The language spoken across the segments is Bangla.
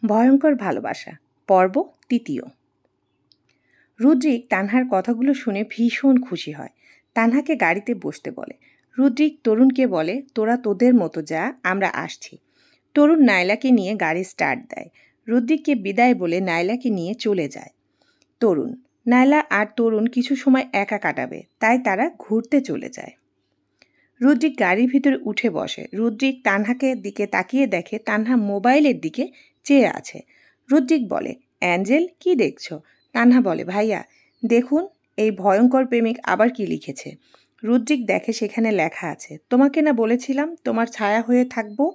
ভয়ঙ্কর ভালোবাসা পর্ব তৃতীয়। রুদ্রিক তানহার কথাগুলো শুনে ভীষণ খুশি হয়। তানহাকে গাড়িতে বসতে বলে। রুদ্রিক তরুণকে বলে, তোরা তোদের মতো যা, আমরা আসছি। তরুণ নাইলাকে নিয়ে গাড়ি স্টার্ট দেয়। রুদ্রিককে বিদায় বলে নাইলাকে নিয়ে চলে যায়। তরুণ, নাইলা আর তরুণ কিছু সময় একা কাটাবে, তাই তারা ঘুরতে চলে যায়। রুদ্রিক গাড়ির ভিতরে উঠে বসে। রুদ্রিক তানহাকে দিকে তাকিয়ে দেখে তানহা মোবাইলের দিকে চেয়ে আছে। রুদ্রিক বলে, অ্যাঞ্জেল, কি দেখছো? তানহা বলে, ভাইয়া দেখুন এই ভয়ঙ্কর প্রেমিক আবার কি লিখেছে। রুদ্রিক দেখে সেখানে লেখা আছে, তোমাকে না বলেছিলাম তোমার ছায়া হয়ে থাকবো।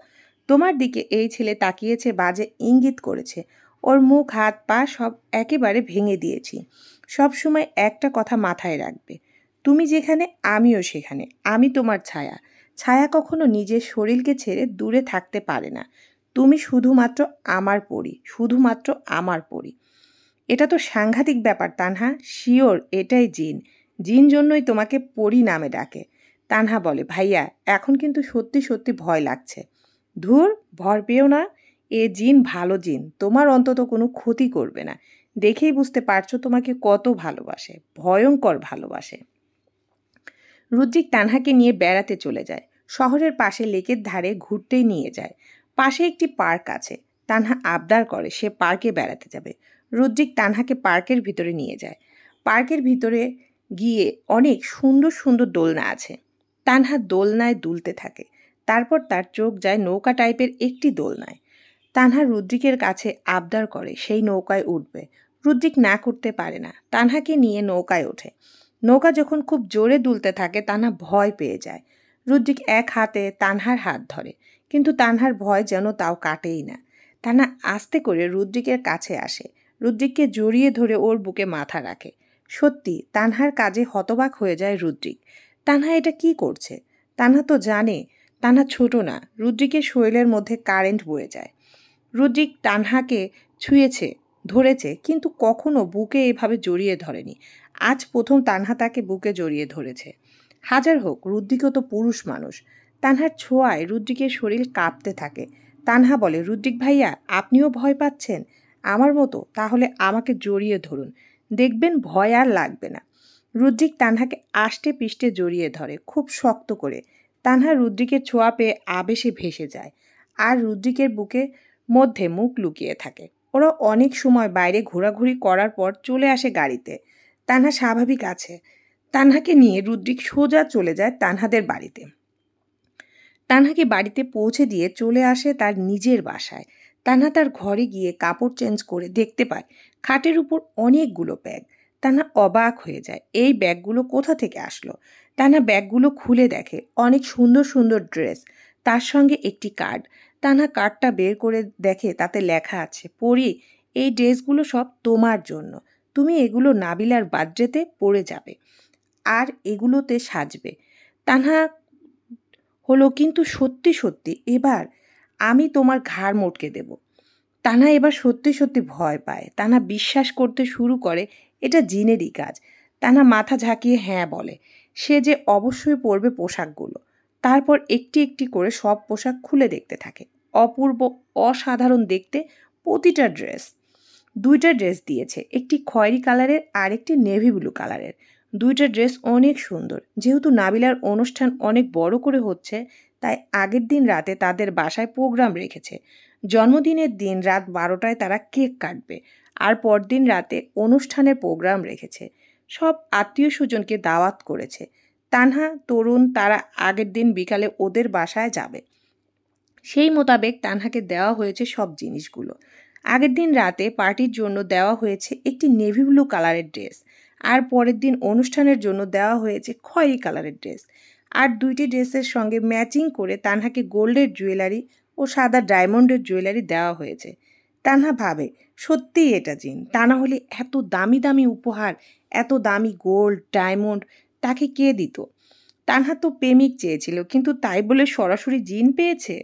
তোমার দিকে এই ছেলে তাকিয়েছে, বাজে ইঙ্গিত করেছে। ওর মুখ হাত পা সব একেবারে ভেঙে দিয়েছি। সব সময় একটা কথা মাথায় রাখবে, তুমি যেখানে আমিও সেখানে। আমি তোমার ছায়া। ছায়া কখনো নিজের শরীরকে ছেড়ে দূরে থাকতে পারে না। তুমি শুধুমাত্র আমার পরি, শুধুমাত্র আমার পরি। এটা তো সাংঘাতিক ব্যাপার তানহা। শিওর এটাই জিন। জিন জন্যই তোমাকে পরি নামে ডাকে। তানহা বলে, ভাইয়া এখন কিন্তু সত্যি সত্যি ভয় লাগছে। ধুর, ভয় পেও না। এ জিন ভালো জিন, তোমার অন্তত কোনো ক্ষতি করবে না। দেখেই বুঝতে পারছো তোমাকে কত ভালোবাসে, ভয়ঙ্কর ভালোবাসে। রুদ্রিক তানহাকে নিয়ে বেড়াতে চলে যায়। শহরের পাশে লেকের ধারে ঘুরতেই নিয়ে যায়। পাশে একটি পার্ক আছে। তানহা আবদার করে সে পার্কে বেড়াতে যাবে। রুদ্রিক তানহাকে পার্কের ভিতরে নিয়ে যায়। পার্কের ভিতরে গিয়ে অনেক সুন্দর সুন্দর দোলনা আছে। তানহা দোলনায় দুলতে থাকে। তারপর তার চোখ যায় নৌকা টাইপের একটি দোলনায়। তানহা রুদ্রিকের কাছে আবদার করে সেই নৌকায় উঠবে। রুদ্রিক না করতে পারে না। তানহাকে নিয়ে নৌকায় ওঠে। নৌকা যখন খুব জোরে দুলতে থাকে তানহা ভয় পেয়ে যায়। রুদ্রিক এক হাতে তানহার হাত ধরে, কিন্তু তানহার ভয় যেন তাও কাটেই না। তানহা আস্তে করে রুদ্রিকের কাছে আসে। রুদ্রিককে জড়িয়ে ধরে ওর বুকে মাথা রাখে। সত্যি তানহার কাজে হতবাক হয়ে যায় রুদ্রিক। তানহা এটা কি করছে? তানহা তো জানে তানহা ছোট না। রুদ্রিকের শরীরের মধ্যে কারেন্ট বয়ে যায়। রুদ্রিক তানহাকে ছুঁয়েছে, ধরেছে, কিন্তু কখনো বুকে এভাবে জড়িয়ে ধরেনি। আজ প্রথম তানহা তাকে বুকে জড়িয়ে ধরেছে। হাজার হোক, রুদ্রিকও তো পুরুষ মানুষ। তানহার ছোঁয়ায় রুদ্রিকের শরীর কাঁপতে থাকে। তানহা বলে, রুদ্রিক ভাইয়া আপনিও ভয় পাচ্ছেন আমার মতো? তাহলে আমাকে জড়িয়ে ধরুন, দেখবেন ভয় আর লাগবে না। রুদ্রিক তানহাকে আষ্টে পিষ্টে জড়িয়ে ধরে খুব শক্ত করে। তানহা রুদ্রিকের ছোঁয়া পেয়ে আবেশে ভেসে যায় আর রুদ্রিকের বুকে মধ্যে মুখ লুকিয়ে থাকে। ওরা অনেক সময় বাইরে ঘোরাঘুরি করার পর চলে আসে গাড়িতে। তানহা স্বাভাবিক আছে। তানহাকে নিয়ে রুদ্রিক সোজা চলে যায় তানহাদের বাড়িতে। তানহাকে বাড়িতে পৌঁছে দিয়ে চলে আসে তার নিজের বাসায়। তানহা তার ঘরে গিয়ে কাপড় চেঞ্জ করে দেখতে পায় খাটের উপর অনেকগুলো ব্যাগ। তানহা অবাক হয়ে যায়, এই ব্যাগগুলো কোথা থেকে আসলো। তানহা ব্যাগগুলো খুলে দেখে অনেক সুন্দর সুন্দর ড্রেস, তার সঙ্গে একটি কার্ড। তানহা কার্ডটা বের করে দেখে তাতে লেখা আছে, পরি এই ড্রেসগুলো সব তোমার জন্য। তুমি এগুলো নাবিলার বার্থডেতে পরে যাবে আর এগুলোতে সাজবে। তানহা হলো, কিন্তু সত্যি সত্যি এবার আমি তোমার ঘাড় মটকে দেব। তানহা এবার সত্যি সত্যি ভয় পায়। তানহা বিশ্বাস করতে শুরু করে এটা জিনেরই কাজ। তানহা মাথা ঝাঁকিয়ে হ্যাঁ বলে। সে যে অবশ্যই পরবে পোশাকগুলো। তারপর একটি একটি করে সব পোশাক খুলে দেখতে থাকে। অপূর্ব, অসাধারণ দেখতে প্রতিটা ড্রেস। দুইটা ড্রেস দিয়েছে, একটি খয়েরি কালারের আর একটি নেভি ব্লু কালারের। দুইটা ড্রেস অনেক সুন্দর। যেহেতু নাবিলার অনুষ্ঠান অনেক বড় করে হচ্ছে, তাই আগের দিন রাতে তাদের বাসায় প্রোগ্রাম রেখেছে। জন্মদিনের দিন রাত 12টায় তারা কেক কাটবে আর পরদিন রাতে অনুষ্ঠানের প্রোগ্রাম রেখেছে। সব আত্মীয় স্বজনকে দাওয়াত করেছে। তানহা, তরুণ তারা আগের দিন বিকালে ওদের বাসায় যাবে। সেই মোতাবেক তানহাকে দেওয়া হয়েছে সব জিনিসগুলো। আগের দিন রাতে পার্টির জন্য দেওয়া হয়েছে একটি নেভি ব্লু কালারের ড্রেস আর পরের দিন অনুষ্ঠানের জন্য দেওয়া হয়েছে খয়েরি কালারের ড্রেস। আর দুইটি ড্রেসের সঙ্গে ম্যাচিং করে তানহাকে গোল্ডের জুয়েলারি ও সাদা ডায়মন্ডের জুয়েলারি দেওয়া হয়েছে। তানহা ভাবে, সত্যিই এটা জিন। তা না হলে এত দামি দামি উপহার, এত দামি গোল্ড ডায়মন্ড তাকে কে দিত? তানহা তো প্রেমিক চেয়েছিল, কিন্তু তাই বলে সরাসরি জিন পেয়েছে।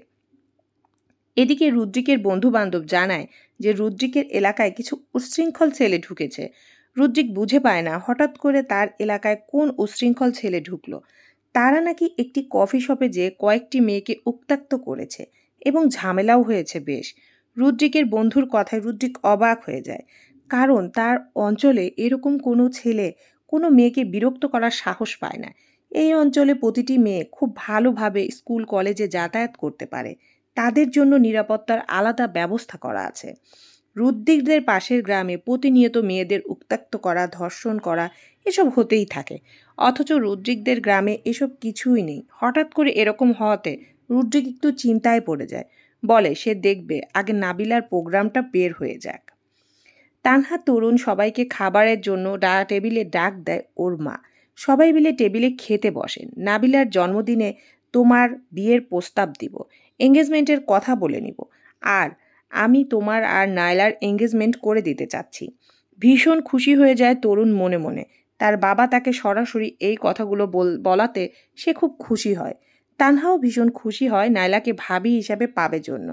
এদিকে রুদ্রিকের বন্ধু-বান্ধব জানায় যে রুদ্রিকের এলাকায় কিছু উচ্ছৃঙ্খল ছেলে ঢুকেছে। রুদ্রিক বুঝে পায় না হঠাৎ করে তার এলাকায় কোন উচ্ছৃঙ্খল ছেলে ঢুকলো। তারা নাকি একটি কফি শপে যেয়ে কয়েকটি মেয়েকে উত্ত্যক্ত করেছে এবং ঝামেলাও হয়েছে বেশ। রুদ্রিকের বন্ধুর কথায় রুদ্রিক অবাক হয়ে যায়, কারণ তার অঞ্চলে এরকম কোনো ছেলে কোনো মেয়েকে বিরক্ত করার সাহস পায় না। এই অঞ্চলে প্রতিটি মেয়ে খুব ভালোভাবে স্কুল কলেজে যাতায়াত করতে পারে, তাদের জন্য নিরাপত্তার আলাদা ব্যবস্থা করা আছে। রুদ্রিকদের পাশের গ্রামে প্রতিনিয়ত মেয়েদের উত্ত্যক্ত করা, ধর্ষণ করা এসব হতেই থাকে, অথচ রুদ্রিকদের গ্রামে এসব কিছুই নেই। হঠাৎ করে এরকম হওয়াতে রুদ্রিক একটু চিন্তায় পড়ে যায়, বলে সে দেখবে আগে নাবিলার প্রোগ্রামটা বের হয়ে যাক। তানহা তরুণ সবাইকে খাবারের জন্য টেবিলে ডাক দেয় ওর মা। সবাই মিলে টেবিলে খেতে বসেন। নাবিলার জন্মদিনে তোমার বিয়ের প্রস্তাব দিব, এঙ্গেজমেন্টের কথা বলে নিব, আর আমি তোমার আর নায়লার এঙ্গেজমেন্ট করে দিতে চাচ্ছি। ভীষণ খুশি হয়ে যায় তরুণ মনে মনে। তার বাবা তাকে সরাসরি এই কথাগুলো বলাতে সে খুব খুশি হয়। তানহাও ভীষণ খুশি হয় নায়লাকে ভাবি হিসাবে পাবে জন্য।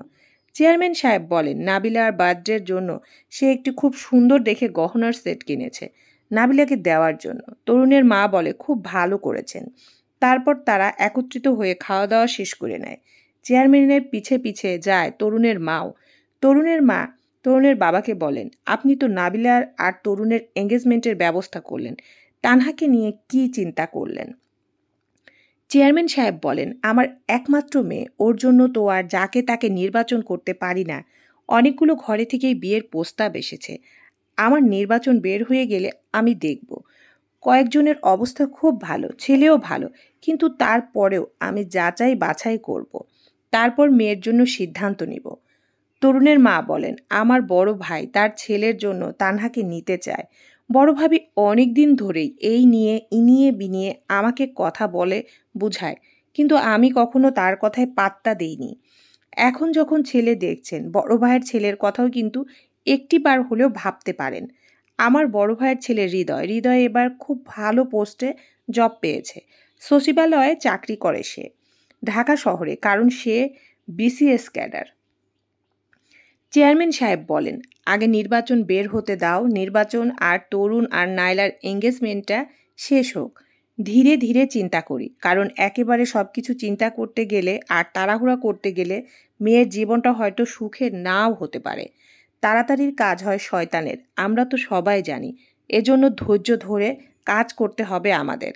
চেয়ারম্যান সাহেব বলেন নাবিলার বার্থডের জন্য সে একটি খুব সুন্দর দেখে গহনার সেট কিনেছে নাবিলাকে দেওয়ার জন্য। তরুণের মা বলে খুব ভালো করেছেন। তারপর তারা একত্রিত হয়ে খাওয়া দাওয়া শেষ করে নেয়। চেয়ারম্যানের পিছে পিছে যায় তরুণের মাও। তরুণের মা তরুণের বাবাকে বলেন, আপনি তো নাবিলার আর তরুণের এঙ্গেজমেন্টের ব্যবস্থা করলেন, তানহাকে নিয়ে কি চিন্তা করলেন? চেয়ারম্যান সাহেব বলেন, আমার একমাত্র মেয়ে, ওর জন্য তো আর যাকে তাকে নির্বাচন করতে পারি না। অনেকগুলো ঘরে থেকেই বিয়ের প্রস্তাব এসেছে। আমার নির্বাচন বের হয়ে গেলে আমি দেখব। কয়েকজনের অবস্থা খুব ভালো, ছেলেও ভালো, কিন্তু তারপরেও আমি যাচাই বাছাই করব। তারপর মেয়ের জন্য সিদ্ধান্ত নিব। তরুণের মা বলেন, আমার বড় ভাই তার ছেলের জন্য তানহাকে নিতে চায়। বড় ভাবি অনেক দিন ধরেই এই নিয়ে ইনিয়ে বিনিয়ে আমাকে কথা বলে বুঝায়, কিন্তু আমি কখনো তার কথায় পাত্তা দেইনি। এখন যখন ছেলে দেখছেন, বড় ভাইয়ের ছেলের কথাও কিন্তু একটিবার হলেও ভাবতে পারেন। আমার বড় ভাইয়ের ছেলে হৃদয় এবার খুব ভালো পোস্টে জব পেয়েছে। সচিবালয়ে চাকরি করে সে, ঢাকা শহরে, কারণ সে বিসিএস ক্যাডার। চেয়ারম্যান সাহেব বলেন, আগে নির্বাচন বের হতে দাও। নির্বাচন আর তরুণ আর নায়লার এঙ্গেজমেন্টটা শেষ হোক। ধীরে ধীরে চিন্তা করি, কারণ একেবারে সব কিছু চিন্তা করতে গেলে আর তাড়াহুড়া করতে গেলে মেয়ের জীবনটা হয়তো সুখের নাও হতে পারে। তাড়াতাড়ির কাজ হয় শয়তানের, আমরা তো সবাই জানি। এজন্য ধৈর্য ধরে কাজ করতে হবে আমাদের।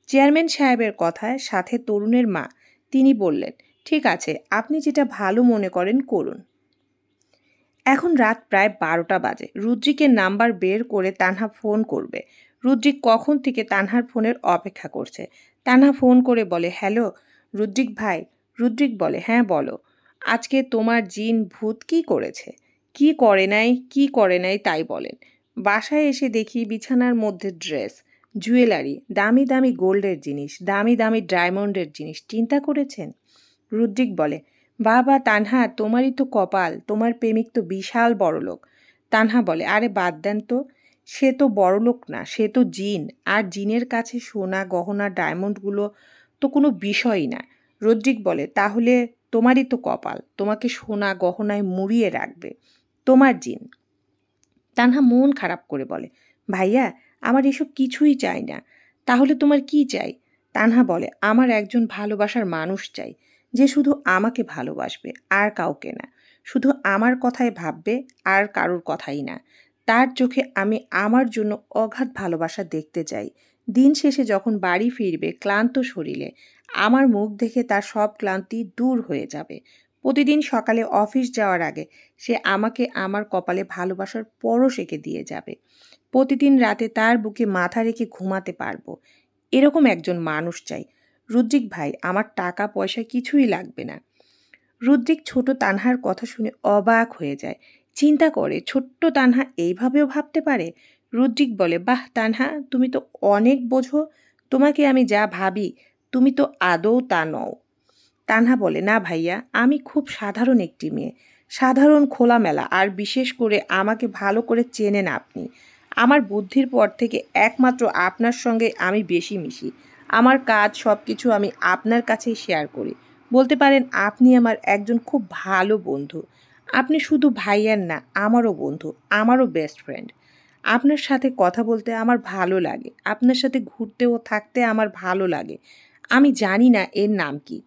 চেয়ারম্যান সাহেবের কথায় সাথে তরুণের মা, তিনি বললেন, ঠিক আছে, আপনি যেটা ভালো মনে করেন করুন। এখন রাত প্রায় 12টা বাজে। রুদ্রিকের নাম্বার বের করে তানহা ফোন করবে। রুদ্রিক কখন থেকে তানহার ফোনের অপেক্ষা করছে। তানহা ফোন করে বলে, হ্যালো রুদ্রিক ভাই। রুদ্রিক বলে, হ্যাঁ বলো। আজকে তোমার জিন ভূত কি করেছে? কি করে নাই তাই বলেন। বাসায় এসে দেখি বিছানার মধ্যে ড্রেস, জুয়েলারি, দামি দামি গোল্ডের জিনিস, দামি দামি ডায়মন্ডের জিনিস। চিন্তা করেছেন? রুদ্রিক বলে, বাবা তানহা, তোমারই তো কপাল, তোমার প্রেমিক তো বিশাল বড়লোক। তানহা বলে, আরে বাদ দেন তো, সে তো বড়লোক না, সে তো জিন, আর জিনের কাছে সোনা গহনা ডায়মন্ডগুলো তো কোনো বিষয়ই না। রুদ্রিক বলে, তাহলে তোমারই তো কপাল, তোমাকে সোনা গহনায় মুড়িয়ে রাখবে তোমার জিন। তানহা মন খারাপ করে বলে, ভাইয়া আমার এসব কিছুই চাই না। তাহলে তোমার কি চাই? তানহা বলে, আমার একজন ভালোবাসার মানুষ চাই, যে শুধু আমাকে ভালোবাসবে আর কাউকে না, শুধু আমার কথায় ভাববে আর কারোর কথাই না। তার চোখে আমি আমার জন্য অগাধ ভালোবাসা দেখতে চাই। দিন শেষে যখন বাড়ি ফিরবে ক্লান্ত শরীরে, আমার মুখ দেখে তার সব ক্লান্তি দূর হয়ে যাবে। প্রতিদিন সকালে অফিস যাওয়ার আগে সে আমাকে আমার কপালে ভালোবাসার পরশ এঁকে দিয়ে যাবে। প্রতিদিন রাতে তার বুকে মাথা রেখে ঘুমাতে পারবো। এরকম একজন মানুষ চাই। রুদ্রিক ভাই, আমার টাকা পয়সা কিছুই লাগবে না। রুদ্রিক ছোট তানহার কথা শুনে অবাক হয়ে যায়। চিন্তা করে, ছোট্ট তানহা এইভাবেও ভাবতে পারে। রুদ্রিক বলে, বাহ তানহা, তুমি তো অনেক বোঝো। তোমাকে আমি যা ভাবি তুমি তো আদৌ তা নও। তানহা বলে, না ভাইয়া, আমি খুব সাধারণ একটি মেয়ে, সাধারণ, খোলামেলা, আর বিশেষ করে আমাকে ভালো করে চেনেন আপনি। আমার বুদ্ধির পর থেকে একমাত্র আপনার সঙ্গে আমি বেশি মিশি। আমার কাজ সব কিছু আমি আপনার কাছেই শেয়ার করি। বলতে পারেন আপনি আমার একজন খুব ভালো বন্ধু। আপনি শুধু ভাইয়ার না, আমারও বন্ধু, আমারও বেস্ট ফ্রেন্ড। আপনার সাথে কথা বলতে আমার ভালো লাগে, আপনার সাথে ঘুরতে ও থাকতে আমার ভালো লাগে। আমি জানি না এর নাম কি,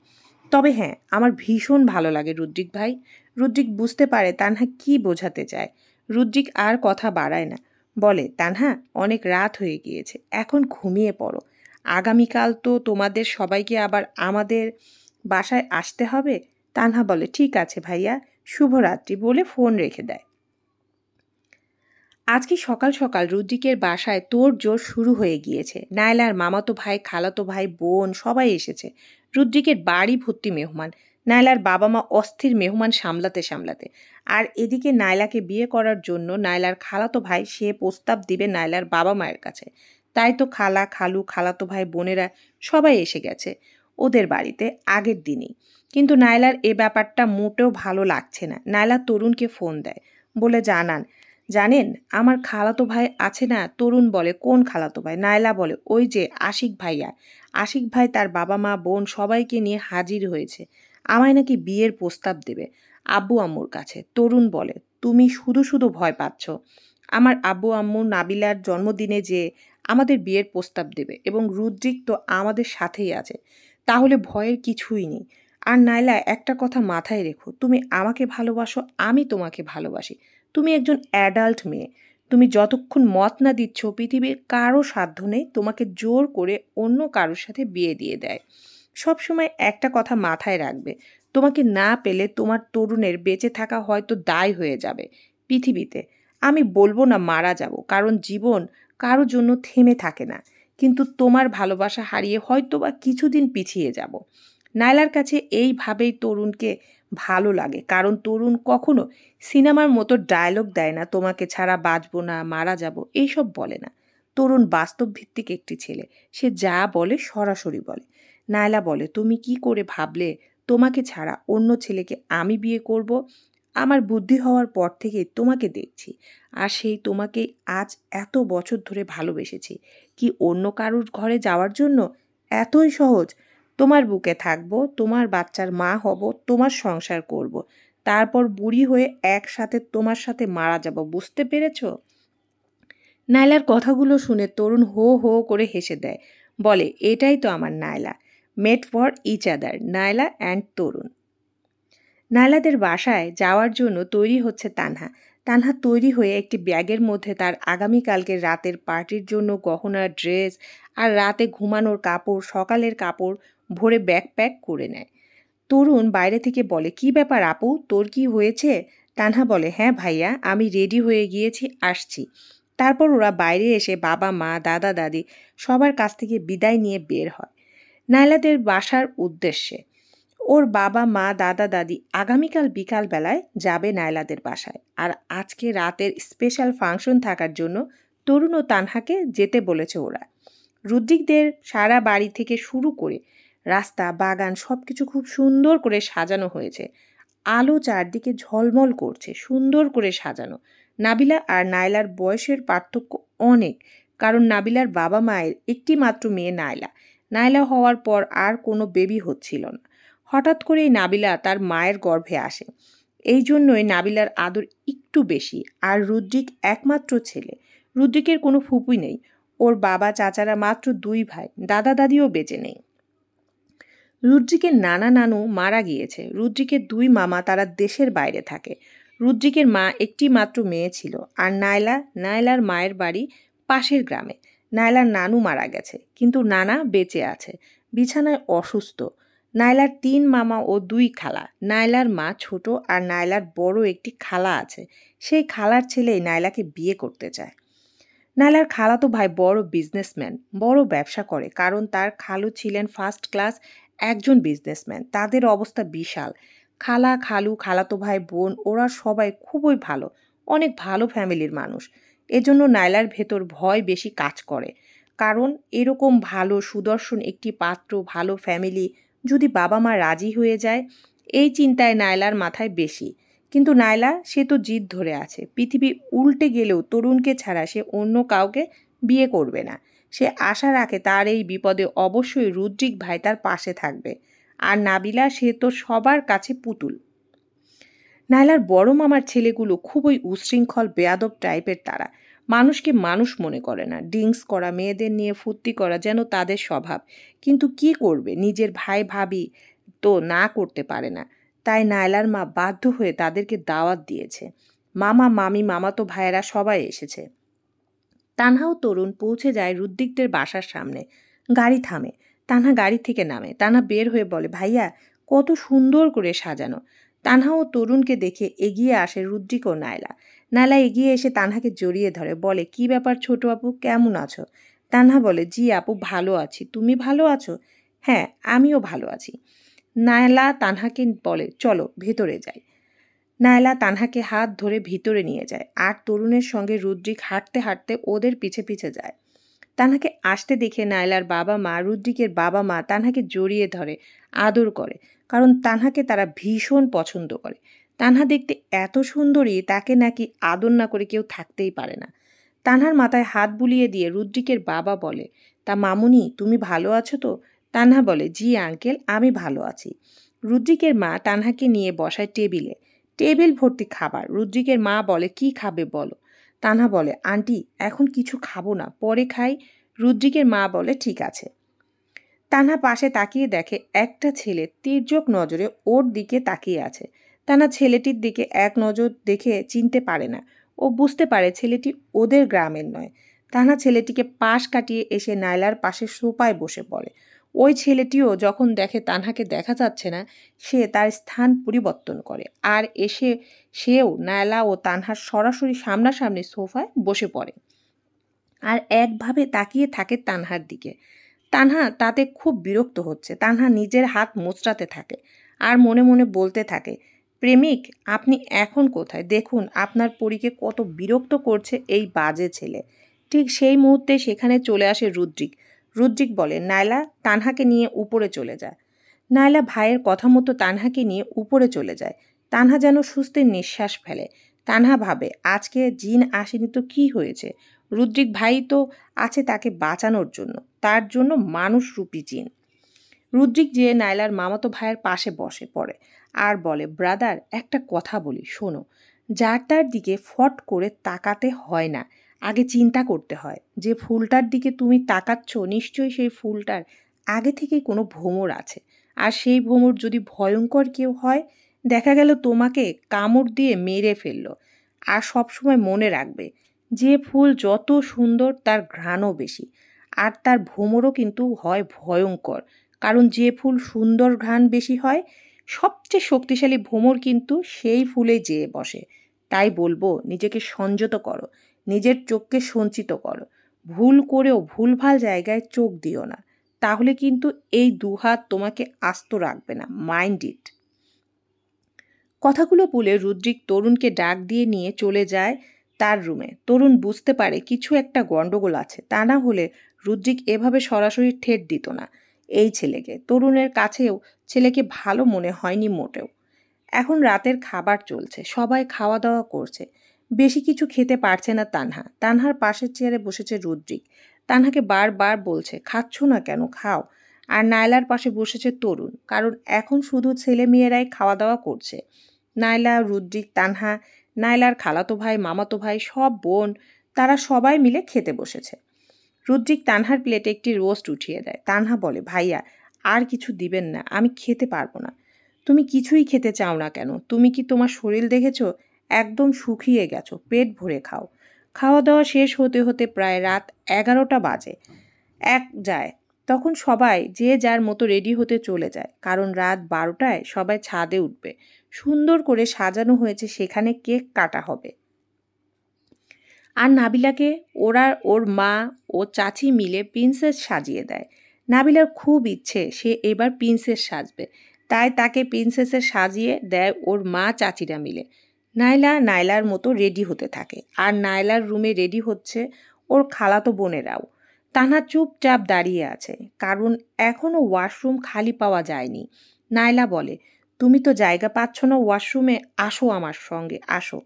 তবে হ্যাঁ, আমার ভীষণ ভালো লাগে রুদ্রিক ভাই। রুদ্রিক বুঝতে পারে তানহা কি বোঝাতে চায়। রুদ্রিক আর কথা বাড়ায় না, বলে তানহা অনেক রাত হয়ে গিয়েছে, এখন ঘুমিয়ে পড়ো। আগামীকাল তো তোমাদের সবাইকে আবার আমাদের বাসায় আসতে হবে। তানহা বলে ঠিক আছে ভাইয়া, শুভরাত্রি বলে ফোন রেখে দেয়। আজকে সকাল সকাল রুদ্রিকের বাসায় তোড়জোড় শুরু হয়ে গিয়েছে। নায়লার মামাতো ভাই, খালাতো ভাই, বোন সবাই এসেছে। রুদ্রিকের বাড়ি ভর্তি মেহমান। নায়লার বাবা মা অস্থির মেহমান সামলাতে সামলাতে। আর এদিকে নায়লাকে বিয়ে করার জন্য নায়লার খালাতো ভাই সে প্রস্তাব দিবে নায়লার বাবা মায়ের কাছে। তাই তো খালা, খালু, খালাতো ভাই, বোনেরা সবাই এসে গেছে ওদের বাড়িতে আগের দিনই। কিন্তু নায়লার এ ব্যাপারটা মোটেও ভালো লাগছে না। নায়লা তরুণকে ফোন দেয়, বলে জানেন আমার খালাতো ভাই আছে না? তরুণ বলে কোন খালাতো ভাই? নায়লা বলে ওই যে আশিক ভাইয়া। আশিক ভাই তার বাবা মা বোন সবাইকে নিয়ে হাজির হয়েছে, আমায় নাকি বিয়ের প্রস্তাব দেবে আব্বু আম্মুর কাছে। তরুণ বলে তুমি শুধু শুধু ভয় পাচ্ছ। আমার আব্বু আম্মু নাবিলার জন্মদিনে যে আমাদের বিয়ের প্রস্তাব দেবে, এবং রুদ্রিক তো আমাদের সাথেই আছে, তাহলে ভয়ের কিছুই নেই। আর নায়লা একটা কথা মাথায় রেখো, তুমি আমাকে ভালোবাসো, আমি তোমাকে ভালোবাসি। তুমি একজন অ্যাডাল্ট মেয়ে। তুমি যতক্ষণ মত না দিচ্ছ পৃথিবীর কারো সাধ্য নেই তোমাকে জোর করে অন্য কারোর সাথে বিয়ে দিয়ে দেয়। সবসময় একটা কথা মাথায় রাখবে, তোমাকে না পেলে তোমার তরুণের বেঁচে থাকা হয়তো দায় হয়ে যাবে পৃথিবীতে। আমি বলবো না মারা যাব, কারণ জীবন কারো জন্য থেমে থাকে না, কিন্তু তোমার ভালোবাসা হারিয়ে হয়তো বা কিছুদিন পিছিয়ে যাব। নায়লার কাছে এইভাবেই তরুণকে ভালো লাগে, কারণ তরুণ কখনো সিনেমার মতো ডায়লগ দেয় না, তোমাকে ছাড়া বাঁচবো না, মারা যাব, এইসব বলে না। তরুণ বাস্তব ভিত্তিক একটি ছেলে, সে যা বলে সরাসরি বলে। নায়লা বলে তুমি কি করে ভাবলে তোমাকে ছাড়া অন্য ছেলেকে আমি বিয়ে করব? আমার বুদ্ধি হওয়ার পর থেকে তোমাকে দেখছি, আর সেই তোমাকে আজ এত বছর ধরে ভালোবেসেছি। কি অন্য কারোর ঘরে যাওয়ার জন্য? এতই সহজ? তোমার বুকে থাকবো, তোমার বাচ্চার মা হব, তোমার সংসার করব, তারপর বুড়ি হয়ে একসাথে তোমার সাথে মারা যাব, বুঝতে পেরেছ? নায়লার কথাগুলো শুনে তরুণ হো হো করে হেসে দেয়, বলে এটাই তো আমার Naila, made for each other, Naila and Tarun. নায়লাদের বাসায় যাওয়ার জন্য তৈরি হচ্ছে তানহা। তানহা তৈরি হয়ে একটি ব্যাগের মধ্যে তার আগামীকালকের রাতের পার্টির জন্য গহনার ড্রেস আর রাতে ঘুমানোর কাপড়, সকালের কাপড় ভরে ব্যাগ প্যাক করে নেয়। তরুণ বাইরে থেকে বলে কি ব্যাপার আপু, তোর কি হয়েছে? তানহা বলে হ্যাঁ ভাইয়া, আমি রেডি হয়ে গিয়েছি, আসছি। তারপর ওরা বাইরে এসে বাবা মা, দাদা দাদি সবার কাছ থেকে বিদায় নিয়ে বের হয় নায়লাদের বাসার উদ্দেশ্যে। ওর বাবা মা, দাদা দাদি আগামীকাল বিকাল বেলায় যাবে নায়লাদের বাসায়, আর আজকে রাতের স্পেশাল ফাংশন থাকার জন্য তরুণ ও তানহাকে যেতে বলেছে ওরা। রুদ্রিকদের সারা বাড়ি থেকে শুরু করে রাস্তা, বাগান সবকিছু খুব সুন্দর করে সাজানো হয়েছে। আলো চারদিকে ঝলমল করছে, সুন্দর করে সাজানো। নাবিলা আর নায়লার বয়সের পার্থক্য অনেক, কারণ নাবিলার বাবা মায়ের একটি মাত্র মেয়ে নায়লা। নায়লা হওয়ার পর আর কোনো বেবি হচ্ছিল না। হঠাৎ করেই নাবিলা তার মায়ের গর্ভে আসে, এই জন্যই নাবিলার আদর একটু বেশি। আর রুদ্রিক একমাত্র ছেলে, রুদ্রিকের কোনো ফুপুই নেই। ওর বাবা চাচারা মাত্র 2 ভাই, দাদা দাদিও বেঁচে নেই। রুদ্রিকের নানা নানু মারা গিয়েছে। রুদ্রিকের 2 মামা তারা দেশের বাইরে থাকে। রুদ্রিকের মা একটি মাত্র মেয়ে ছিল। আর নায়লার মায়ের বাড়ি পাশের গ্রামে। নায়লার নানু মারা গেছে, কিন্তু নানা বেঁচে আছে, বিছানায় অসুস্থ। নায়লার 3 মামা ও 2 খালা। নায়লার মা ছোট, আর নায়লার বড় একটি খালা আছে। সেই খালার ছেলেই নায়লাকে বিয়ে করতে চায়। নায়লার খালাতো ভাই বড় বিজনেসম্যান, বড় ব্যবসা করে, কারণ তার খালু ছিলেন ফার্স্ট ক্লাস একজন বিজনেসম্যান। তাদের অবস্থা বিশাল। খালা, খালু, খালাতো ভাই, বোন ওরা সবাই খুবই ভালো, অনেক ভালো ফ্যামিলির মানুষ। এজন্য নায়লার ভেতর ভয় বেশি কাজ করে, কারণ এরকম ভালো সুদর্শন একটি পাত্র, ভালো ফ্যামিলি, যদি বাবা মা রাজি হয়ে যায়, এই চিন্তায় নায়লার মাথায় বেশি। কিন্তু নায়লা সে তো জিদ ধরে আছে, পৃথিবী উল্টে গেলেও তরুণকে ছাড়া সে অন্য কাউকে বিয়ে করবে না। সে আশা রাখে তার এই বিপদে অবশ্যই রুদ্রিক ভাই তার পাশে থাকবে। আর নাবিলা সে তো সবার কাছে পুতুল। নায়লার বড় মামার ছেলেগুলো খুবই উশৃঙ্খল, বেয়াদব টাইপের। তারা মানুষকে মানুষ মনে করে না। ড্রিঙ্কস করা, মেয়েদের নিয়ে ফুর্তি করা যেন তাদের স্বভাব। কিন্তু কি করবে, নিজের ভাই ভাবি তো না করতে পারে না। তাই নায়লার মা বাধ্য হয়ে তাদেরকে দাওয়াত দিয়েছে। মামা মামি মামাতো ভাইয়েরা সবাই এসেছে। তানহা ও তরুণ পৌঁছে যায় রুদ্রিকদের বাসার সামনে। গাড়ি থামে। তানহা গাড়ি থেকে নামে। তানহা বের হয়ে বলে, ভাইয়া কত সুন্দর করে সাজানো। তানহা ও তরুণকে দেখে এগিয়ে আসে রুদ্রিক ও নায়লা। নায়লা এগিয়ে এসে তানহাকে জড়িয়ে ধরে, বলে, কি ব্যাপার ছোট আপু, কেমন আছো? তানহা বলে, জি আপু ভালো আছি, তুমি ভালো আছো? হ্যাঁ আমিও ভালো আছি। নায়লা তানহাকে বলে, চলো ভেতরে যাই। নায়লা তানহাকে হাত ধরে ভিতরে নিয়ে যায় আর তরুণের সঙ্গে রুদ্রিক হাঁটতে হাঁটতে ওদের পিছে পিছে যায়। তানহাকে আসতে দেখে নায়লার বাবা মা, রুদ্রিকের বাবা মা তানহাকে জড়িয়ে ধরে, আদর করে, কারণ তানহাকে তারা ভীষণ পছন্দ করে। তানহা দেখতে এত সুন্দরী, তাকে নাকি আদর না করে কেউ থাকতেই পারে না। তানহার মাথায় হাত বুলিয়ে দিয়ে রুদ্রিকের বাবা বলে, তা মামুনি তুমি ভালো আছো তো? তানহা বলে, জি আঙ্কেল আমি ভালো আছি। রুদ্রিকের মা তানহাকে নিয়ে বসায় টেবিলে। টেবিল ভর্তি খাবার। রুদ্রিকের মা বলে, কি খাবে বলো? তানহা বলে, আন্টি এখন কিছু খাবো না, পরে খাই। রুদ্রিকের মা বলে, ঠিক আছে। তানহা পাশে তাকিয়ে দেখে একটা ছেলে তির্যক নজরে ওর দিকে তাকিয়ে আছে। তানহা ছেলেটির দিকে এক নজর দেখে চিনতে পারে না। ও বুঝতে পারে ছেলেটি ওদের গ্রামের নয়। তানহা ছেলেটিকে পাশ কাটিয়ে এসে নায়লার পাশে সোফায় বসে পড়ে। ওই ছেলেটিও যখন দেখে তানহাকে দেখা যাচ্ছে না, সে তার স্থান পরিবর্তন করে আর এসে সেও নায়লা ও তানহার সরাসরি সামনাসামনি সোফায় বসে পড়ে আর একভাবে তাকিয়ে থাকে তানহার দিকে। তানহা তাতে খুব বিরক্ত হচ্ছে। তানহা নিজের হাত মোচড়াতে থাকে আর মনে মনে বলতে থাকে, প্রেমিক আপনি এখন কোথায়? দেখুন আপনার পরীকে কত বিরক্ত করছে এই বাজে ছেলে। ঠিক সেই মুহূর্তে সেখানে চলে আসে রুদ্রিক। রুদ্রিক বলে, নায়লা তানহাকে নিয়ে উপরে চলে যায়। নায়লা ভাইয়ের কথা মতো তানহাকে নিয়ে উপরে চলে যায়। তানহা যেন স্বস্তির নিঃশ্বাস ফেলে। তানহা ভাবে, আজকে জিন আসেনি তো কি হয়েছে? রুদ্রিক ভাই তো আছে তাকে বাঁচানোর জন্য, তার জন্য মানুষরূপী জিন। রুদ্রিক যেয়ে নায়লার মামাতো ভাইয়ের পাশে বসে পড়ে আর বলে, ব্রাদার একটা কথা বলি শোনো, যার তার দিকে ফট করে তাকাতে হয় না, আগে চিন্তা করতে হয়। যে ফুলটার দিকে তুমি তাকাচ্ছ নিশ্চয়ই সেই ফুলটার আগে থেকেই কোনো ভ্রমর আছে, আর সেই ভ্রমর যদি ভয়ঙ্কর কেউ হয়, দেখা গেল তোমাকে কামড় দিয়ে মেরে ফেললো। আর সবসময় মনে রাখবে, যে ফুল যত সুন্দর তার ঘ্রাণও বেশি, আর তার ভ্রমরও কিন্তু হয় ভয়ঙ্কর, কারণ যে ফুল সুন্দর ঘ্রাণ বেশি হয়, সবচেয়ে শক্তিশালী ভ্রমর কিন্তু সেই ফুলে যেয়ে বসে। তাই বলবো, নিজেকে সংযত করো, নিজের চোখকে সঞ্চিত করো। ভুল করেও ভুলভাল জায়গায় চোখ দিও না, তাহলে কিন্তু এই দুহাত তোমাকে আস্ত রাখবে না। Mind it. কথাগুলো বলে রুদ্রিক তরুণকে ডাক দিয়ে নিয়ে চলে যায় তার রুমে। তরুণ বুঝতে পারে কিছু একটা গন্ডগোল আছে, তা না হলে রুদ্রিক এভাবে সরাসরি ঠেট দিত না এই ছেলেকে। তরুণের কাছেও ছেলেকে ভালো মনে হয়নি মোটেও। এখন রাতের খাবার চলছে, সবাই খাওয়া দাওয়া করছে। বেশি কিছু খেতে পারছে না তানহা। তানহার পাশের চেয়ারে বসেছে রুদ্রিক। তানহাকে বারবার বলছে, খাচ্ছ না কেন, খাও। আর নায়লার পাশে বসেছে তরুণ, কারণ এখন শুধু ছেলে মেয়েরাই খাওয়া দাওয়া করছে। নায়লা, রুদ্রিক, তানহা, নায়লার খালাতো ভাই, মামাতো ভাই, সব বোন, তারা সবাই মিলে খেতে বসেছে। রুদ্রিক তানহার প্লেটে একটি রোস্ট উঠিয়ে দেয়। তানহা বলে, ভাইয়া আর কিছু দিবেন না, আমি খেতে পারবো না। তুমি কিছুই খেতে চাও না কেন? তুমি কি তোমার শরীর দেখেছো? একদম শুকিয়ে গেছো, পেট ভরে খাও। খাওয়া দাওয়া শেষ হতে হতে প্রায় রাত 11টা বাজে যায়। তখন সবাই যে যার মতো রেডি হতে চলে যায়, কারণ রাত 12টায় সবাই ছাদে উঠবে। সুন্দর করে সাজানো হয়েছে, সেখানে কেক কাটা হবে। আর নাবিলাকে ওর মা ও চাচি মিলে প্রিন্সেস সাজিয়ে দেয়। নাবিলার খুব ইচ্ছে সে এবার প্রিন্সেস সাজবে, তাই তাকে প্রিন্সেসের সাজিয়ে দেয় ওর মা চাচিরা মিলে। নায়লার মতো রেডি হতে থাকে, আর নায়লার রুমে রেডি হচ্ছে ওর খালাতো বোনেরাও। তানহা চুপচাপ দাঁড়িয়ে আছে, কারণ এখনও ওয়াশরুম খালি পাওয়া যায়নি। নায়লা বলে, তুমি তো জায়গা পাচ্ছ না ওয়াশরুমে, আসো আমার সঙ্গে আসো।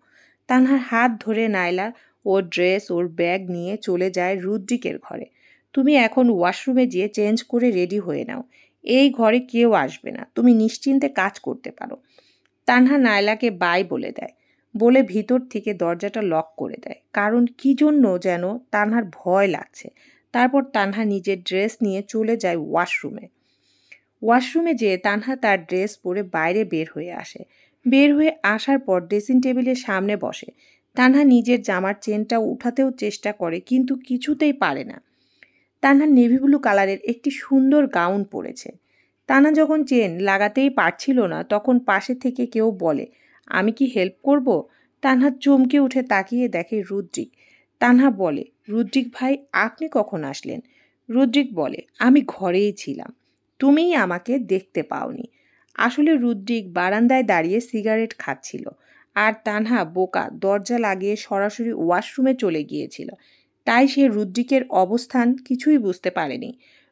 তানহার হাত ধরে নায়লা ওর ড্রেস ওর ব্যাগ নিয়ে চলে যায় রুদ্রিকের ঘরে। তুমি এখন ওয়াশরুমে গিয়ে চেঞ্জ করে রেডি হয়ে নাও, এই ঘরে কেউ আসবে না, তুমি নিশ্চিন্তে কাজ করতে পারো। তানহা নায়লাকে বাই বলে দেয়, বলে ভিতর থেকে দরজাটা লক করে দেয়, কারণ কি জন্য যেন তানহার ভয় লাগছে। তারপর তানহা নিজের ড্রেস নিয়ে চলে যায় ওয়াশরুমে। ওয়াশরুমে যেয়ে তানহা তার ড্রেস পরে বাইরে বের হয়ে আসে। বের হয়ে আসার পর ড্রেসিং টেবিলের সামনে বসে। তানহা নিজের জামার চেনটা উঠাতেও চেষ্টা করে, কিন্তু কিছুতেই পারে না। তানহা নেভি ব্লু কালারের একটি সুন্দর গাউন পরেছে। তানহা যখন চেন লাগাতেই পারছিল না, তখন পাশে থেকে কেউ বলে, আমি কি হেল্প করব? তানহা চমকে উঠে তাকিয়ে দেখে রুদ্রিক। তানহা বলে, রুদ্রিক ভাই, আপনি কখন আসলেন? রুদ্রিক বলে, আমি ঘরেই ছিলাম, তুমিই আমাকে দেখতে পাওনি। আসলে রুদ্রিক বারান্দায় দাঁড়িয়ে সিগারেট খাচ্ছিল, আর তানহা বোকা দরজা লাগিয়ে সরাসরি ওয়াশরুমে চলে গিয়েছিল। তাই সে রুদ্রিকের অবস্থান কিছুই বুঝতে পারেনি।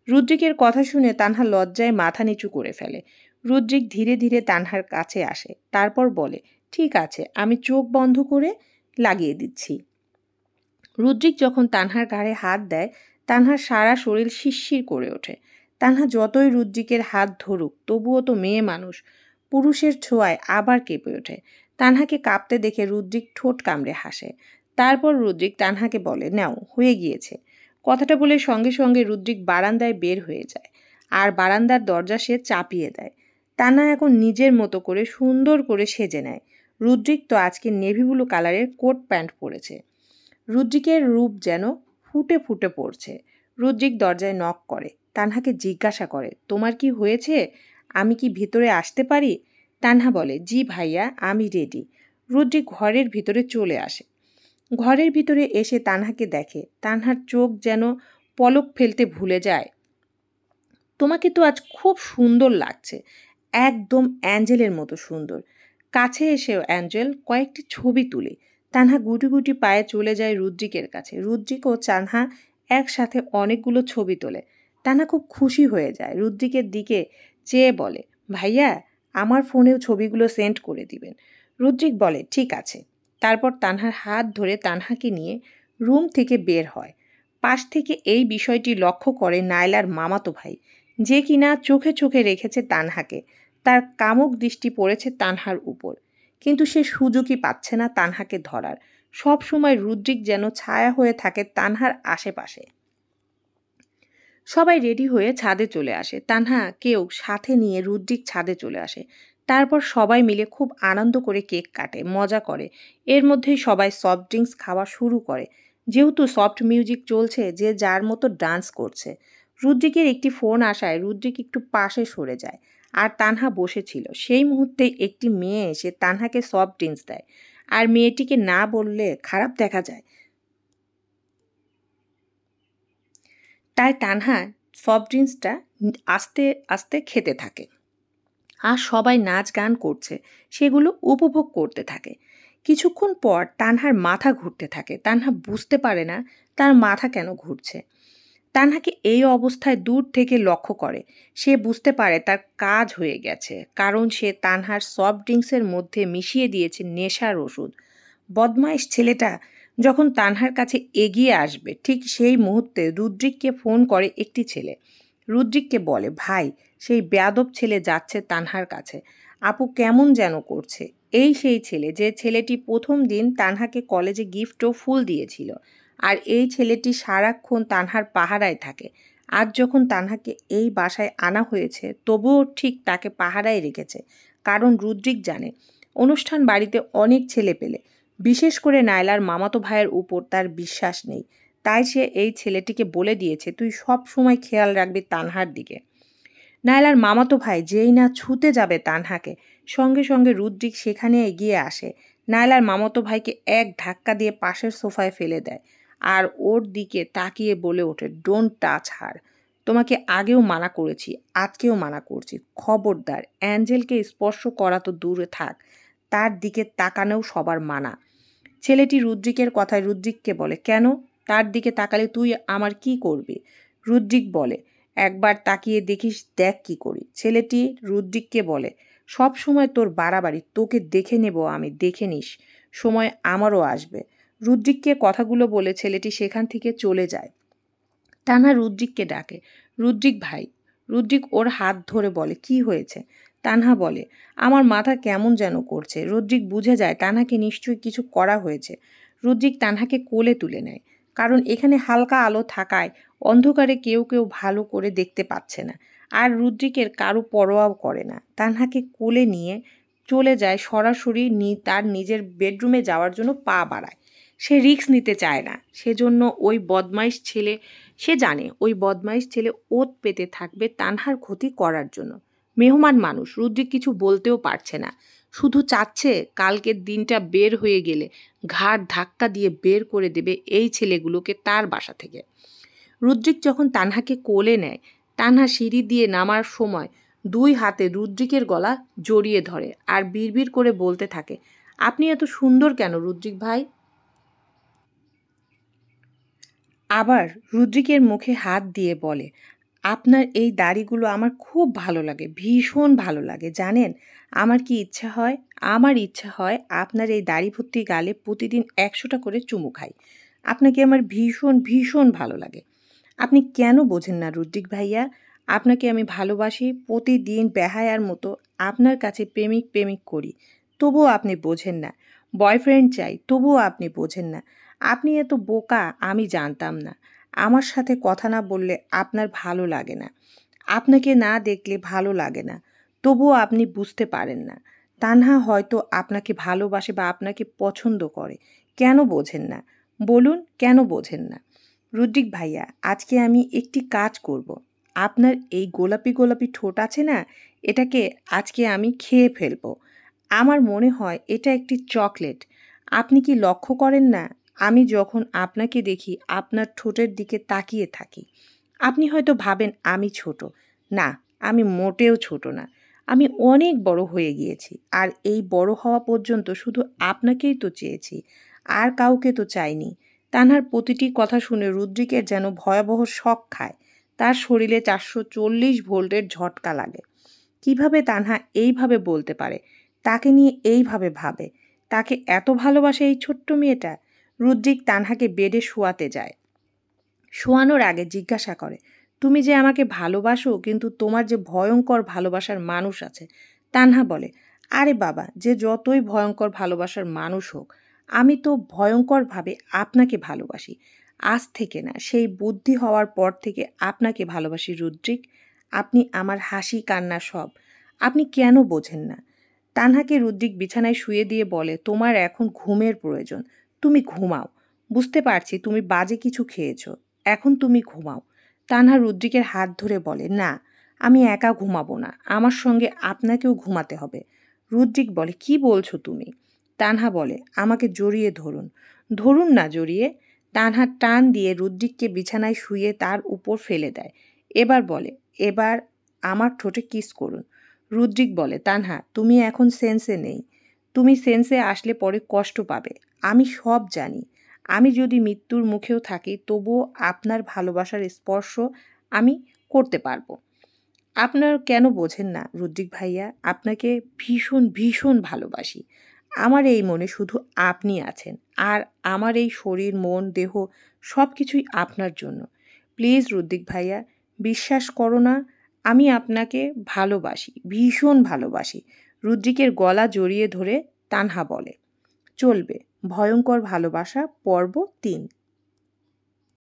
রুদ্রিকের কথা শুনে তানহা লজ্জায় মাথা নিচু করে ফেলে। রুদ্রিক ধীরে ধীরে তানহার কাছে আসে, তারপর বলে, ঠিক আছে, আমি চোখ বন্ধ করে লাগিয়ে দিচ্ছি। রুদ্রিক যখন তানহার ঘাড়ে হাত দেয়, তানহার সারা শরীর শিরশির করে ওঠে। তানহা যতই রুদ্রিকের হাত ধরুক, তবুও তো মেয়ে মানুষ, পুরুষের ছোঁয়ায় আবার কেঁপে ওঠে। তানহাকে কাঁপতে দেখে রুদ্রিক ঠোঁট কামড়ে হাসে। তারপর রুদ্রিক তানহাকে বলে, নাও, হয়ে গিয়েছে। কথাটা বলে সঙ্গে সঙ্গে রুদ্রিক বারান্দায় বের হয়ে যায়, আর বারান্দার দরজা সে চাপিয়ে দেয়। তানহা এখন নিজের মতো করে সুন্দর করে সেজে নেয়। রুদ্রিক তো আজকে নেভি ব্লু কালারের কোট প্যান্ট পরেছে। রুদ্রিকের রূপ যেন ফুটে ফুটে পড়ছে। রুদ্রিক দরজায় নক করে, তানহাকে জিজ্ঞাসা করে, তোমার কি হয়েছে? আমি কি ভিতরে আসতে পারি? তানহা বলে, জি ভাইয়া, আমি রেডি। রুদ্রিক ঘরের ভিতরে চলে আসে। ঘরের ভিতরে এসে তানহাকে দেখে। তানহার চোখ যেন পলক ফেলতে ভুলে যায়। তোমাকে তো আজ খুব সুন্দর লাগছে, একদম অ্যাঞ্জেলের মতো সুন্দর। কাছে এসেও অ্যাঞ্জেল কয়েকটি ছবি তুলে। তানহা গুটি গুটি পায়ে চলে যায় রুদ্রিকের কাছে। রুদ্রিক ও তানহা একসাথে অনেকগুলো ছবি তোলে। তানহা খুব খুশি হয়ে যায়। রুদ্রিকের দিকে চেয়ে বলে, ভাইয়া, আমার ফোনেও ছবিগুলো সেন্ড করে দিবেন। রুদ্রিক বলে, ঠিক আছে। তারপর তানহার হাত ধরে তানহাকে নিয়ে রুম থেকে বের হয়। পাশ থেকে এই বিষয়টি লক্ষ্য করে নায়লার মামাতো ভাই, যে কিনা চোখে চোখে রেখেছে তানহাকে। তার কামুক দৃষ্টি পড়েছে তানহার উপর, কিন্তু সে সুযোগই পাচ্ছে না তানহাকে ধরার। সব সময় রুদ্রিক যেন ছায়া হয়ে থাকে তানহার আশেপাশে। সবাই রেডি হয়ে ছাদে চলে আসে। তানহা কেউ সাথে নিয়ে রুদ্রিক ছাদে চলে আসে। তারপর সবাই মিলে খুব আনন্দ করে কেক কাটে, মজা করে। এর মধ্যেই সবাই সফট ড্রিঙ্কস খাওয়া শুরু করে। যেহেতু সফট মিউজিক চলছে, যে যার মতো ডান্স করছে। রুদ্রিকের একটি ফোন আসায় রুদ্রিক একটু পাশে সরে যায়, আর তানহা বসেছিল। সেই মুহূর্তে একটি মেয়ে এসে তানহাকে সফট ড্রিঙ্কস দেয়, আর মেয়েটিকে না বললে খারাপ দেখা যায়। তাই তানহা সফট ড্রিঙ্কসটা আস্তে আস্তে খেতে থাকে, আর সবাই নাচ গান করছে, সেগুলো উপভোগ করতে থাকে। কিছুক্ষণ পর তানহার মাথা ঘুরতে থাকে। তানহা বুঝতে পারে না তার মাথা কেন ঘুরছে। তানহাকে এই অবস্থায় দূর থেকে লক্ষ্য করে। সে বুঝতে পারে তার কাজ হয়ে গেছে, কারণ সে তানহার সফট ড্রিঙ্কসের মধ্যে মিশিয়ে দিয়েছে নেশার ওষুধ। বদমাইশ ছেলেটা যখন তানহার কাছে এগিয়ে আসবে, ঠিক সেই মুহূর্তে রুদ্রিককে ফোন করে একটি ছেলে। রুদ্রিককে বলে, ভাই, সেই বেয়াদব ছেলে যাচ্ছে তানহার কাছে। আপু কেমন যেন করছে। এই সেই ছেলে, যে ছেলেটি প্রথম দিন তানহাকে কলেজে গিফট ও ফুল দিয়েছিল। আর এই ছেলেটি সারাক্ষণ তানহার পাহারায় থাকে। আজ যখন তানহাকে এই বাসায় আনা হয়েছে, তবুও ঠিক তাকে পাহারায় রেখেছে, কারণ রুদ্রিক জানে অনুষ্ঠান বাড়িতে অনেক ছেলে পেলে, বিশেষ করে নায়লার মামাতো ভাইয়ের উপর তার বিশ্বাস নেই। তাই সে এই ছেলেটিকে বলে দিয়েছে, তুই সব সময় খেয়াল রাখবি তানহার দিকে। নায়লার মামাতো ভাই যেই না ছুতে যাবে তানহাকে, সঙ্গে সঙ্গে রুদ্রিক সেখানে এগিয়ে আসে। নায়লার মামাতো ভাইকে এক ধাক্কা দিয়ে পাশের সোফায় ফেলে দেয়, আর ওর দিকে তাকিয়ে বলে ওঠে, ডোন্ট টাচ হার। তোমাকে আগেও মানা করেছি, আজকেও মানা করছি, খবরদার অ্যাঞ্জেলকে স্পর্শ করা তো দূরে থাক, তার দিকে তাকানোও সবার মানা। ছেলেটি রুদ্রিকের কথায় রুদ্রিককে বলে, কেন? তার দিকে তাকালে তুই আমার কি করবি? রুদ্রিক বলে, একবার তাকিয়ে দেখিস, দেখ কি করি। ছেলেটি রুদ্রিককে বলে, সব সময় তোর বাড়াবাড়ি, তোকে দেখে নেব আমি, দেখে নিস, সময় আমারও আসবে। রুদ্রিককে কথাগুলো বলে ছেলেটি সেখান থেকে চলে যায়। তানহা রুদ্রিককে ডাকে, রুদ্রিক ভাই। রুদ্রিক ওর হাত ধরে বলে, কি হয়েছে? তানহা বলে, আমার মাথা কেমন যেন করছে। রুদ্রিক বুঝে যায় তানহাকে নিশ্চয়ই কিছু করা হয়েছে। রুদ্রিক তানহাকে কোলে তুলে নেয়, কারণ এখানে হালকা আলো থাকায় অন্ধকারে কেউ কেউ ভালো করে দেখতে পাচ্ছে না। আর রুদ্রিকের কারো পরোয়াও করে না। তানহাকে কোলে নিয়ে চলে যায় সরাসরি তার নিজের বেডরুমে যাওয়ার জন্য পা বাড়ায়। সে রিস্ক নিতে চায় না, সেজন্য ওই বদমাইশ ছেলে, সে জানে ওই বদমাইশ ছেলে ওত পেতে থাকবে তানহার ক্ষতি করার জন্য। মেহমান মানুষ, রুদ্রিক কিছু বলতেও পারছে না, শুধু চাচ্ছে কালকের দিনটা বের হয়ে গেলে ঘাড় ধাক্কা দিয়ে বের করে দেবে এই ছেলেগুলোকে তার বাসা থেকে। রুদ্রিক যখন তানহাকে কোলে নেয়, তানহা সিঁড়ি দিয়ে নামার সময় 2 হাতে রুদ্রিকের গলা জড়িয়ে ধরে আর বিড়বিড় করে বলতে থাকে, আপনি এত সুন্দর কেন রুদ্রিক ভাই? আবার রুদ্রিকের মুখে হাত দিয়ে বলে, আপনার এই দাড়িগুলো আমার খুব ভালো লাগে, ভীষণ ভালো লাগে। জানেন আমার কি ইচ্ছা হয়? আমার ইচ্ছা হয় আপনার এই দাড়ি ভর্তি গালে প্রতিদিন 100টা করে চুমু খাই। আপনাকে আমার ভীষণ ভীষণ ভালো লাগে। আপনি কেন বোঝেন না রুদ্রিক ভাইয়া? আপনাকে আমি ভালোবাসি, প্রতিদিন বেহায়ার মতো আপনার কাছে প্রেমিক প্রেমিক করি, তবুও আপনি বোঝেন না। বয়ফ্রেন্ড চাই, তবুও আপনি বোঝেন না। আপনি এত বোকা আমি জানতাম না। আমার সাথে কথা না বললে আপনার ভালো লাগে না, আপনাকে না দেখলে ভালো লাগে না, তবুও আপনি বুঝতে পারেন না। তানহা হয়তো আপনাকে ভালোবাসে বা আপনাকে পছন্দ করে, কেন বোঝেন না? বলুন কেন বোঝেন না? রুদ্রিক ভাইয়া, আজকে আমি একটি কাজ করব। আপনার এই গোলাপি গোলাপি ঠোঁট আছে না, এটাকে আজকে আমি খেয়ে ফেলবো। আমার মনে হয় এটা একটি চকলেট। আপনি কি লক্ষ্য করেন না, আমি যখন আপনাকে দেখি আপনার ঠোঁটের দিকে তাকিয়ে থাকি। আপনি হয়তো ভাবেন আমি ছোট। না, আমি মোটেও ছোট না। আমি অনেক বড় হয়ে গিয়েছি, আর এই বড় হওয়া পর্যন্ত শুধু আপনাকেই তো চেয়েছি, আর কাউকে তো চাইনি। তানহার প্রতিটি কথা শুনে রুদ্রিকের যেন ভয়াবহ শক খায়। তার শরীরে 440 ভোল্টের ঝটকা লাগে। কিভাবে তানহা এইভাবে বলতে পারে, তাকে নিয়ে এইভাবে ভাবে, তাকে এত ভালোবাসে এই ছোট্ট মেয়েটা? রুদ্রিক তানহাকে বেডে শোয়াতে যায়। শোয়ানোর আগে জিজ্ঞাসা করে, তুমি যে আমাকে ভালোবাসো, কিন্তু তোমার যে ভয়ঙ্কর ভালোবাসার মানুষ আছে। তানহা বলে, আরে বাবা, যে যতই ভয়ঙ্কর ভালোবাসার মানুষ হোক, আমি তো ভয়ঙ্করভাবে আপনাকে ভালোবাসি। আজ থেকে না, সেই বুদ্ধি হওয়ার পর থেকে আপনাকে ভালোবাসি রুদ্রিক। আপনি আমার হাসি কান্না সব। আপনি কেন বোঝেন না? তানহাকে রুদ্রিক বিছানায় শুয়ে দিয়ে বলে, তোমার এখন ঘুমের প্রয়োজন, তুমি ঘুমাও। বুঝতে পারছি তুমি বাজে কিছু খেয়েছো, এখন তুমি ঘুমাও। তানহা রুদ্রিকের হাত ধরে বলে, না, আমি একা ঘুমাবো না, আমার সঙ্গে আপনাকেও ঘুমাতে হবে। রুদ্রিক বলে, কি বলছো তুমি? তানহা বলে, আমাকে জড়িয়ে ধরুন। ধরুন না জড়িয়ে। তানহা টান দিয়ে রুদ্রিককে বিছানায় শুয়ে তার উপর ফেলে দেয়। এবার বলে, এবার আমার ঠোঁটে কিস করুন। রুদ্রিক বলে, তানহা তুমি এখন সেন্সে নেই, তুমি সেন্সে আসলে পরে কষ্ট পাবে। আমি সব জানি। আমি যদি মৃত্যুর মুখেও থাকি, তবুও আপনার ভালোবাসার স্পর্শ আমি করতে পারবো। আপনার কেন বোঝেন না রুদ্রিক ভাইয়া? আপনাকে ভীষণ ভীষণ ভালোবাসি। আমার এই মনে শুধু আপনি আছেন, আর আমার এই শরীর মন দেহ সব কিছুই আপনার জন্য। প্লিজ রুদ্রিক ভাইয়া, বিশ্বাস করো না, আমি আপনাকে ভালোবাসি, ভীষণ ভালোবাসি। রুদ্রিকের গলা জড়িয়ে ধরে তানহা বলে, চলবে ভয়ঙ্কর ভালোবাসা পর্ব 3।